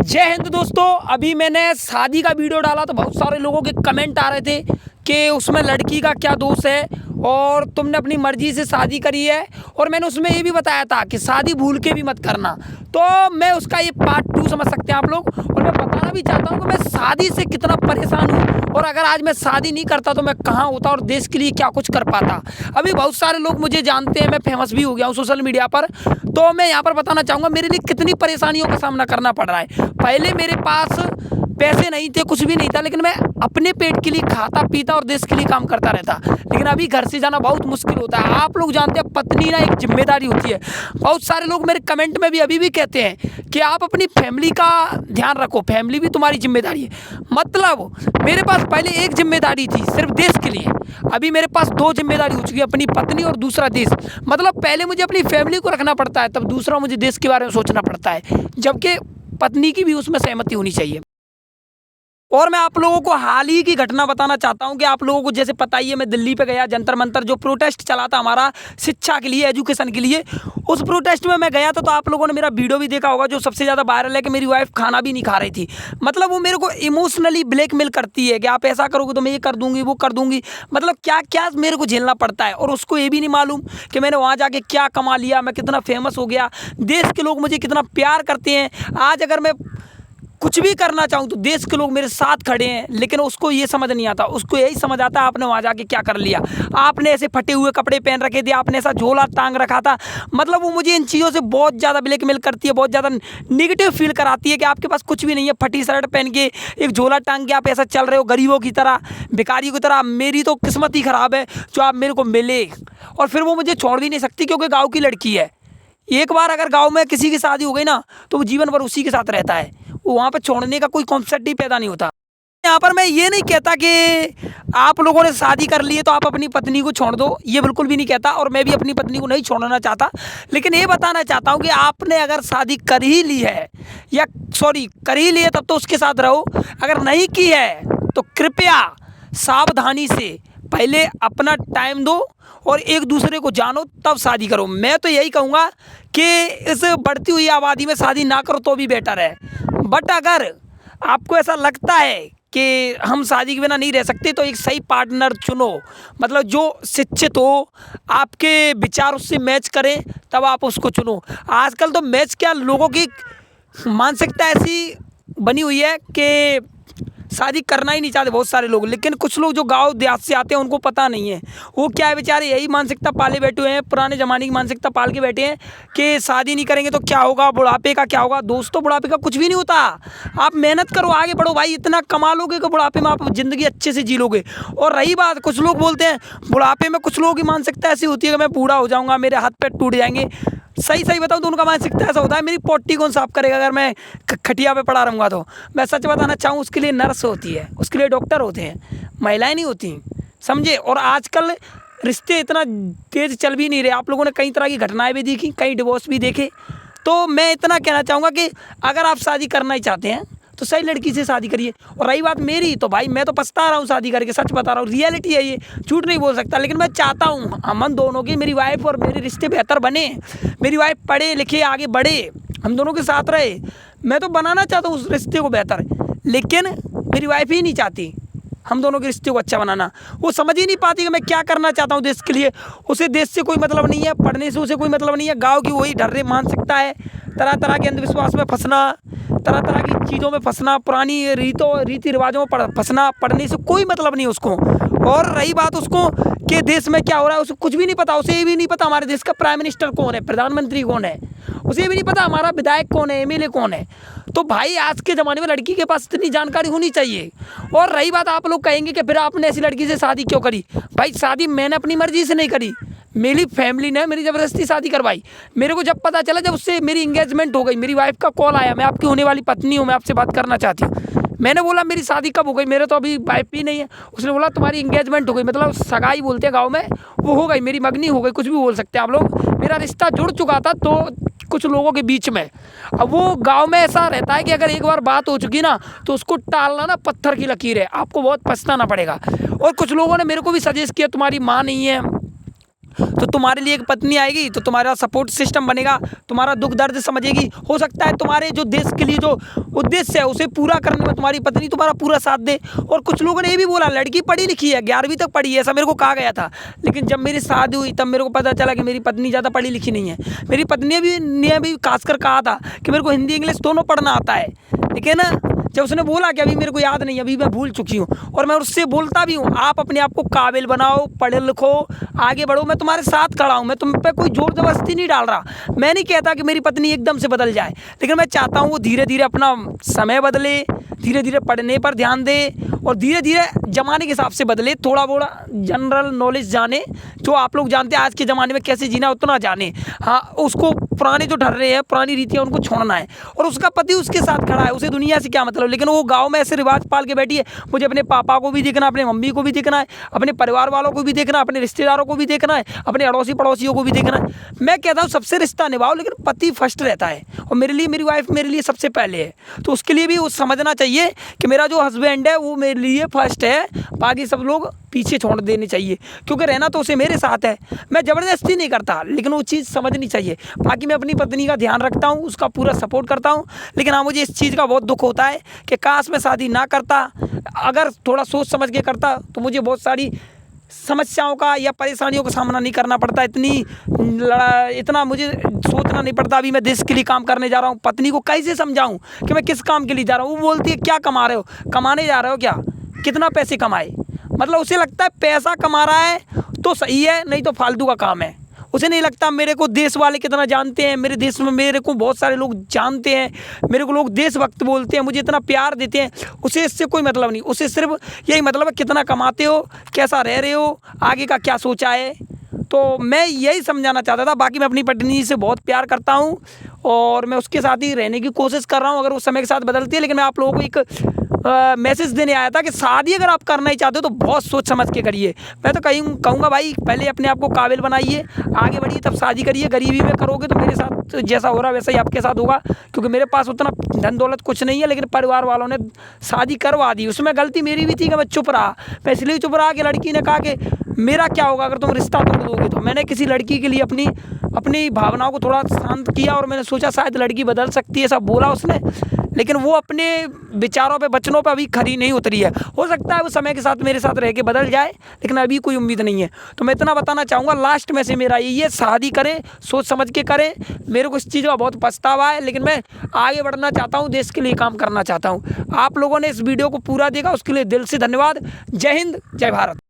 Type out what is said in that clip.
जय हिंद दोस्तों। अभी मैंने शादी का वीडियो डाला तो बहुत सारे लोगों के कमेंट आ रहे थे कि उसमें लड़की का क्या दोष है और तुमने अपनी मर्जी से शादी करी है। और मैंने उसमें ये भी बताया था कि शादी भूल के भी मत करना। तो मैं उसका ये पार्ट 2 समझ सकते हैं आप लोग। और मैं बताना भी चाहता हूँ कि मैं शादी से कितना परेशान हूँ और अगर आज मैं शादी नहीं करता तो मैं कहाँ होता और देश के लिए क्या कुछ कर पाता। अभी बहुत सारे लोग मुझे जानते हैं, मैं फेमस भी हो गया हूँ सोशल मीडिया पर। तो मैं यहाँ पर बताना चाहूँगा मेरे लिए कितनी परेशानियों का सामना करना पड़ रहा है। पहले मेरे पास पैसे नहीं थे, कुछ भी नहीं था, लेकिन मैं अपने पेट के लिए खाता पीता और देश के लिए काम करता रहता। लेकिन अभी घर से जाना बहुत मुश्किल होता है। आप लोग जानते हैं पत्नी ना एक जिम्मेदारी होती है। बहुत सारे लोग मेरे कमेंट में भी अभी भी कहते हैं कि आप अपनी फैमिली का ध्यान रखो, फैमिली भी तुम्हारी जिम्मेदारी है। मतलब मेरे पास पहले एक जिम्मेदारी थी सिर्फ देश के लिए, अभी मेरे पास 2 जिम्मेदारी हो चुकी है, अपनी पत्नी और दूसरा देश। मतलब पहले मुझे अपनी फैमिली को रखना पड़ता है, तब दूसरा मुझे देश के बारे में सोचना पड़ता है, जबकि पत्नी की भी उसमें सहमति होनी चाहिए। और मैं आप लोगों को हाल ही की घटना बताना चाहता हूं कि आप लोगों को जैसे पता ही है, मैं दिल्ली पे गया, जंतर मंतर जो प्रोटेस्ट चला था हमारा शिक्षा के लिए, एजुकेशन के लिए, उस प्रोटेस्ट में मैं गया था। तो आप लोगों ने मेरा वीडियो भी देखा होगा जो सबसे ज़्यादा वायरल है कि मेरी वाइफ खाना भी नहीं खा रही थी। मतलब वो मेरे को इमोशनली ब्लैकमेल करती है कि आप ऐसा करोगे तो मैं ये कर दूंगी, वो कर दूंगी। मतलब क्या क्या मेरे को झेलना पड़ता है। और उसको ये भी नहीं मालूम कि मैंने वहाँ जाके क्या कमा लिया, मैं कितना फेमस हो गया, देश के लोग मुझे कितना प्यार करते हैं। आज अगर मैं कुछ भी करना चाहूँ तो देश के लोग मेरे साथ खड़े हैं, लेकिन उसको ये समझ नहीं आता। उसको यही समझ आता है आपने वहाँ जाके क्या कर लिया, आपने ऐसे फटे हुए कपड़े पहन रखे थे, आपने ऐसा झोला टांग रखा था। मतलब वो मुझे इन चीज़ों से बहुत ज़्यादा ब्लैकमेल करती है, बहुत ज़्यादा निगेटिव फील कराती है कि आपके पास कुछ भी नहीं है, फटी शर्ट पहन के एक झोला टांग के आप ऐसा चल रहे हो गरीबों की तरह, भिखारियों की तरह। मेरी तो किस्मत ही ख़राब है जो आप मेरे को मिले। और फिर वो मुझे छोड़ भी नहीं सकती क्योंकि गाँव की लड़की है। एक बार अगर गाँव में किसी की शादी हो गई ना तो वो जीवन भर उसी के साथ रहता है, वहाँ पर छोड़ने का कोई कॉन्सेप्ट ही पैदा नहीं होता। यहाँ पर मैं ये नहीं कहता कि आप लोगों ने शादी कर ली है तो आप अपनी पत्नी को छोड़ दो, ये बिल्कुल भी नहीं कहता, और मैं भी अपनी पत्नी को नहीं छोड़ना चाहता। लेकिन ये बताना चाहता हूँ कि आपने अगर शादी कर ही ली है, या सॉरी कर ही ली है, तब तो उसके साथ रहो। अगर नहीं की है तो कृपया सावधानी से पहले अपना टाइम दो और एक दूसरे को जानो, तब शादी करो। मैं तो यही कहूँगा कि इस बढ़ती हुई आबादी में शादी ना करो तो भी बेटर है। बट अगर आपको ऐसा लगता है कि हम शादी के बिना नहीं रह सकते तो एक सही पार्टनर चुनो, मतलब जो शिक्षित हो, आपके विचार उससे मैच करें, तब आप उसको चुनो। आजकल तो मैच क्या, लोगों की मानसिकता ऐसी बनी हुई है कि शादी करना ही नहीं चाहते बहुत सारे लोग। लेकिन कुछ लोग जो गांव देहात से आते हैं उनको पता नहीं है वो क्या है, बेचारे यही मानसिकता पाले बैठे हुए हैं, पुराने ज़माने की मानसिकता पाल के बैठे हैं कि शादी नहीं करेंगे तो क्या होगा, बुढ़ापे का क्या होगा। दोस्तों बुढ़ापे का कुछ भी नहीं होता, आप मेहनत करो, आगे बढ़ो भाई, इतना कमा लोगे कि बुढ़ापे में आप ज़िंदगी अच्छे से जी लोगे। और रही बात, कुछ लोग बोलते हैं बुढ़ापे में, कुछ लोगों की मानसिकता ऐसी होती है कि मैं बूढ़ा हो जाऊँगा, मेरे हाथ पैर टूट जाएंगे। सही बताऊं तो उनका मानसिकता ऐसा होता है, मेरी पोटी कौन साफ करेगा अगर मैं खटिया पे पड़ा रहूँगा। तो मैं सच बताना चाहूँ, उसके लिए नर्स होती है, उसके लिए डॉक्टर होते हैं, महिलाएं नहीं होती, समझे। और आजकल रिश्ते इतना तेज़ चल भी नहीं रहे। आप लोगों ने कई तरह की घटनाएं भी देखी, कई डिवोर्स भी देखे। तो मैं इतना कहना चाहूँगा कि अगर आप शादी करना ही चाहते हैं तो सही लड़की से शादी करिए। और रही बात मेरी, तो भाई मैं तो पछता रहा हूँ शादी करके, सच बता रहा हूँ, रियलिटी है ये, झूठ नहीं बोल सकता। लेकिन मैं चाहता हूँ हम दोनों की, मेरी वाइफ और मेरे रिश्ते बेहतर बने, मेरी वाइफ पढ़े लिखे आगे बढ़े, हम दोनों के साथ रहे। मैं तो बनाना चाहता हूँ उस रिश्ते को बेहतर, लेकिन मेरी वाइफ ही नहीं चाहती हम दोनों के रिश्ते को अच्छा बनाना। वो समझ ही नहीं पाती कि मैं क्या करना चाहता हूँ देश के लिए। उसे देश से कोई मतलब नहीं है, पढ़ने से उसे कोई मतलब नहीं है, गाँव की वही ढर्रे मानसिकता है, तरह तरह के अंधविश्वास में फंसना, तरह तरह की चीज़ों में फंसना, पुरानी रीति रिवाजों में फंसना। पढ़ने से कोई मतलब नहीं उसको। और रही बात उसको कि देश में क्या हो रहा है, उसे कुछ भी नहीं पता। उसे ये भी नहीं पता हमारे देश का प्राइम मिनिस्टर कौन है, प्रधानमंत्री कौन है, उसे ये भी नहीं पता हमारा विधायक कौन है, एमएलए कौन है। तो भाई आज के ज़माने में लड़की के पास इतनी जानकारी होनी चाहिए। और रही बात, आप लोग कहेंगे कि फिर आपने ऐसी लड़की से शादी क्यों करी। भाई शादी मैंने अपनी मर्जी से नहीं करी, मेरी फैमिली ने मेरी ज़बरदस्ती शादी करवाई। मेरे को जब पता चला, जब उससे मेरी इंगेजमेंट हो गई, मेरी वाइफ का कॉल आया, मैं आपकी होने वाली पत्नी हूँ, मैं आपसे बात करना चाहती हूँ। मैंने बोला मेरी शादी कब हो गई, मेरे तो अभी वाइफ भी नहीं है। उसने बोला तुम्हारी इंगेजमेंट हो गई, मतलब सगाई बोलते हैं गाँव में, वो हो गई, मेरी मगनी हो गई, कुछ भी बोल सकते हैं आप लोग। मेरा रिश्ता जुड़ चुका था तो कुछ लोगों के बीच में। अब वो गांव में ऐसा रहता है कि अगर एक बार बात हो चुकी ना तो उसको टालना ना पत्थर की लकीर है, आपको बहुत पछताना पड़ेगा। और कुछ लोगों ने मेरे को भी सजेस्ट किया तुम्हारी माँ नहीं है, तो तुम्हारे लिए एक पत्नी आएगी तो तुम्हारा सपोर्ट सिस्टम बनेगा, तुम्हारा दुख दर्द समझेगी। हो सकता है तुम्हारे जो देश के लिए जो उद्देश्य है उसे पूरा करने में तुम्हारी पत्नी तुम्हारा पूरा साथ दे। और कुछ लोगों ने ये भी बोला लड़की पढ़ी लिखी है, 11वीं तक पढ़ी है, ऐसा मेरे को कहा गया था। लेकिन जब मेरी शादी हुई तब मेरे को पता चला कि मेरी पत्नी ज़्यादा पढ़ी लिखी नहीं है। मेरी पत्नी ने भी खासकर कहा था कि मेरे को हिंदी इंग्लिश दोनों पढ़ना आता है, लेकिन जब उसने बोला कि अभी मेरे को याद नहीं, अभी मैं भूल चुकी हूँ, और मैं उससे बोलता भी हूँ आप अपने आप को काबिल बनाओ, पढ़े लिखो, आगे बढ़ो, मैं तुम्हारे साथ खड़ा हूँ, मैं तुम पे कोई जोर जबरदस्ती नहीं डाल रहा। मैं नहीं कहता कि मेरी पत्नी एकदम से बदल जाए, लेकिन मैं चाहता हूँ वो धीरे धीरे अपना समय बदले, धीरे धीरे पढ़ने पर ध्यान दे और धीरे धीरे ज़माने के हिसाब से बदले, थोड़ा बोड़ा जनरल नॉलेज जाने, जो आप लोग जानते हैं आज के ज़माने में कैसे जीना उतना जाने। हाँ, उसको पुराने जो ढर रहे हैं, पुरानी रीतियाँ उनको छोड़ना है। और उसका पति उसके साथ खड़ा है, उसे दुनिया से क्या मतलब, लेकिन वो गाँव में ऐसे रिवाज पाल के बैठी है। मुझे अपने पापा को भी देखना, अपने मम्मी को भी देखना है, अपने परिवार वालों को भी देखना, अपने रिश्तेदारों को भी देखना है, अपने अड़ोसी पड़ोसियों को भी देखना है। मैं कहता हूँ सबसे रिश्ता निभाओ, लेकिन पति फर्स्ट रहता है। और मेरे लिए मेरी वाइफ मेरे लिए सबसे पहले है, तो उसके लिए भी वो समझना चाहिए कि मेरा जो हस्बैंड है वो मेरे लिए फर्स्ट है, बाकी सब लोग पीछे छोड़ देने चाहिए, क्योंकि रहना तो उसे मेरे साथ है। मैं ज़बरदस्ती नहीं करता, लेकिन वो चीज़ समझनी चाहिए। बाकी मैं अपनी पत्नी का ध्यान रखता हूँ, उसका पूरा सपोर्ट करता हूँ, लेकिन हाँ मुझे इस चीज़ का बहुत दुख होता है कि काश मैं शादी ना करता। अगर थोड़ा सोच समझ के करता तो मुझे बहुत सारी समस्याओं का या परेशानियों का सामना नहीं करना पड़ता, इतना मुझे सोचना नहीं पड़ता। अभी मैं देश के लिए काम करने जा रहा हूँ, पत्नी को कैसे समझाऊँ कि मैं किस काम के लिए जा रहा हूँ। वो बोलती है क्या कमा रहे हो, कमाने जा रहे हो क्या, कितना पैसे कमाए, मतलब उसे लगता है पैसा कमा रहा है तो सही है, नहीं तो फालतू का काम है। उसे नहीं लगता मेरे को देश वाले कितना जानते हैं, मेरे देश में मेरे को बहुत सारे लोग जानते हैं, मेरे को लोग देशभक्त बोलते हैं, मुझे इतना प्यार देते हैं। उसे इससे कोई मतलब नहीं, उसे सिर्फ यही मतलब है कितना कमाते हो, कैसा रह रहे हो, आगे का क्या सोचा है। तो मैं यही समझाना चाहता था। बाकी मैं अपनी पत्नी से बहुत प्यार करता हूँ और मैं उसके साथ ही रहने की कोशिश कर रहा हूँ, अगर वो समय के साथ बदलती है। लेकिन मैं आप लोगों को एक मैसेज देने आया था कि शादी अगर आप करना ही चाहते हो तो बहुत सोच समझ के करिए। मैं तो कहूँगा भाई पहले अपने आप को काबिल बनाइए, आगे बढ़िए, तब शादी करिए। गरीबी में करोगे तो मेरे साथ जैसा हो रहा है वैसा ही आपके साथ होगा, क्योंकि मेरे पास उतना धन दौलत कुछ नहीं है, लेकिन परिवार वालों ने शादी करवा दी। उसमें गलती मेरी भी थी कि मैं चुप रहा। मैं इसलिए चुप रहा कि लड़की ने कहा कि मेरा क्या होगा अगर तुम रिश्ता तोड़ दोगे। तो मैंने किसी लड़की के लिए अपनी भावनाओं को थोड़ा शांत किया और मैंने सोचा शायद लड़की बदल सकती है, ऐसा बोला उसने। लेकिन वो अपने विचारों पे, वचनों पे अभी खरी नहीं उतरी है। हो सकता है वो समय के साथ मेरे साथ रह के बदल जाए, लेकिन अभी कोई उम्मीद नहीं है। तो मैं इतना बताना चाहूँगा लास्ट में से मेरा यही है, शादी करें, सोच समझ के करें। मेरे को इस चीज़ का बहुत पछतावा है, लेकिन मैं आगे बढ़ना चाहता हूँ, देश के लिए काम करना चाहता हूँ। आप लोगों ने इस वीडियो को पूरा देखा उसके लिए दिल से धन्यवाद। जय हिंद, जय भारत।